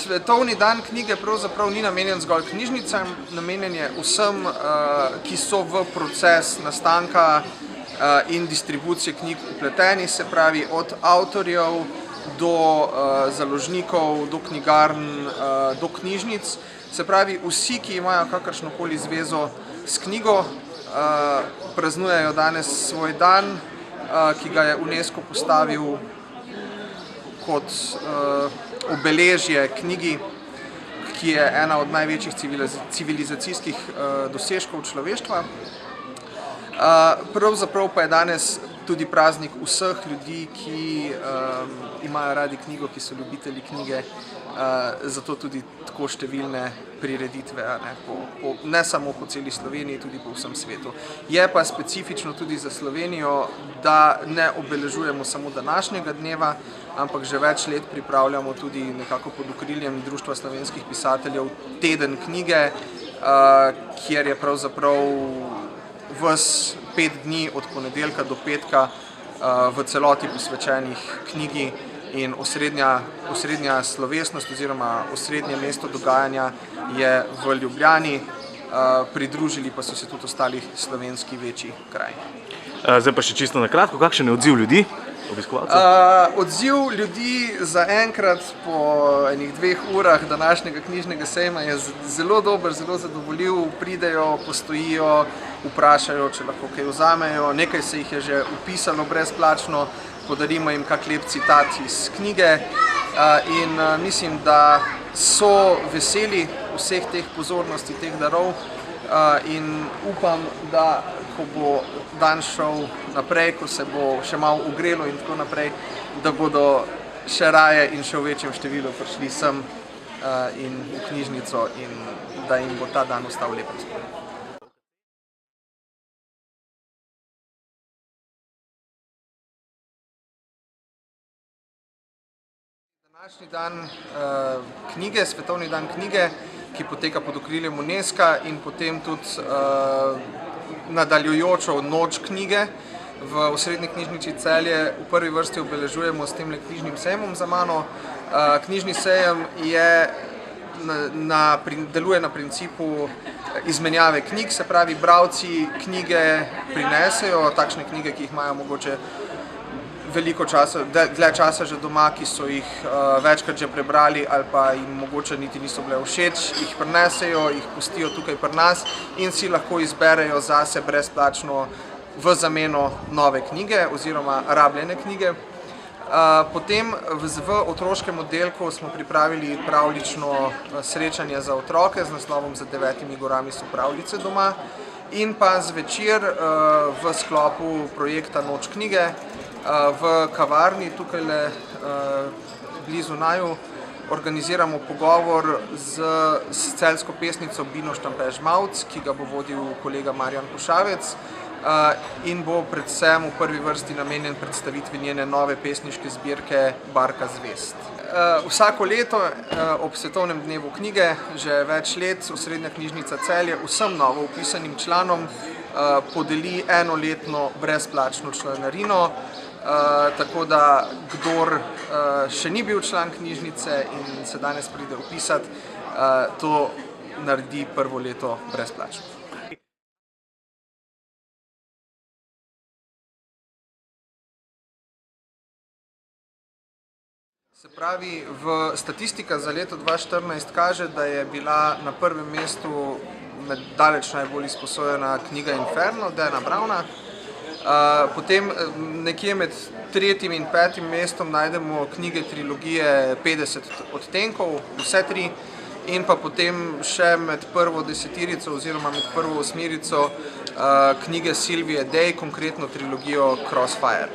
Svetovni dan knjige pravzaprav ni namenjen zgolj knjižnicam, namenjen je vsem, ki so v proces nastanka in distribucije knjig vpleteni, se pravi od avtorjev do založnikov, do knjigarn, do knjižnic. Se pravi, vsi, ki imajo kakršnokoli zvezo s knjigo, praznujejo danes svoj dan, ki ga je UNESCO postavil kot obeležje knjigi, ki je ena od največjih civilizacijskih dosežkov človeštva. Pravzaprav pa je danes tudi praznik vseh ljudi, ki imajo radi knjigo, ki so ljubitelji knjige, zato tudi tako številne prireditve, ne samo po celi Sloveniji, tudi po vsem svetu. Je pa specifično tudi za Slovenijo, da ne obeležujemo samo današnjega dneva, ampak že več let pripravljamo tudi nekako pod okriljem Društva slovenskih pisateljev teden knjige, kjer je pravzaprav ves 5 dni od ponedeljka do petka v celoti posvečenih knjigi in osrednja slovesnost oziroma osrednje mesto dogajanja je v Ljubljani, pridružili pa so se tudi ostali slovenski večji kraji. Zdaj pa še čisto na kratko, kakšen je odziv ljudi, obiskovalcev? Odziv ljudi zaenkrat po enih 2 urah današnjega knjižnega sejma je zelo dober, zelo zadovoljiv, pridejo, postojijo, vprašajo, če lahko kaj vzamejo, nekaj se jih je že vpisalo brezplačno, podarimo jim kak lep citat iz knjige in mislim, da so veseli vseh teh pozornosti, teh darov in upam, da ko bo dan šel naprej, ko se bo še malo ugrelo in tako naprej, da bodo še raje in še v večjem številu prišli sem in v knjižnico in da jim bo ta dan ostal lepen spomin. Današnji dan knjige, Svetovni dan knjige, ki poteka pod okriljem UNESCO in potem tudi nadaljujočo noč knjige v Osrednji knjižnici Celje v prvi vrsti obeležujemo s temle knjižnim sejmom za mano. Knjižni sejem deluje na principu izmenjave knjig, se pravi, bralci knjige prinesejo, takšne knjige, ki jih imajo mogoče veliko časa, dlje časa že doma, ki so jih večkrat že prebrali ali pa jim mogoče niti niso bile všeč, jih prinesejo, jih pustijo tukaj pri nas in si lahko izberejo zase brezplačno v zameno nove knjige oziroma rabljene knjige. Potem v otroškem oddelku smo pripravili pravljično srečanje za otroke z naslovom Za 9 gorami so pravljice doma in pa zvečer v sklopu projekta Noč knjige v kavarni tukajle blizu naju organiziramo pogovor z celjsko pesnico Bino Štampe-Žmavc, ki ga bo vodil kolega Marjan Pušavec in bo predvsem v prvi vrsti namenjen predstavitvi njene nove pesniške zbirke Barka zvezd. Vsako leto ob Svetovnem dnevu knjige, že več let, Osrednja knjižnica Celje vsem novo vpisanim članom podeli enoletno brezplačno članarino, tako da kdor še ni bil član knjižnice in se danes pride vpisati, to naredi prvo leto brezplačno. Se pravi, statistika za leto 2014 kaže, da je bila na prvem mestu daleč najbolj izposojena knjiga Inferno, Dana Browna. Potem nekje med 3. in 5. mestom najdemo knjige trilogije 50 odtenkov, vse 3, in pa potem še med prvo desetirico oziroma med prvo osmerico knjige Sylvie Day, konkretno trilogijo Crossfire.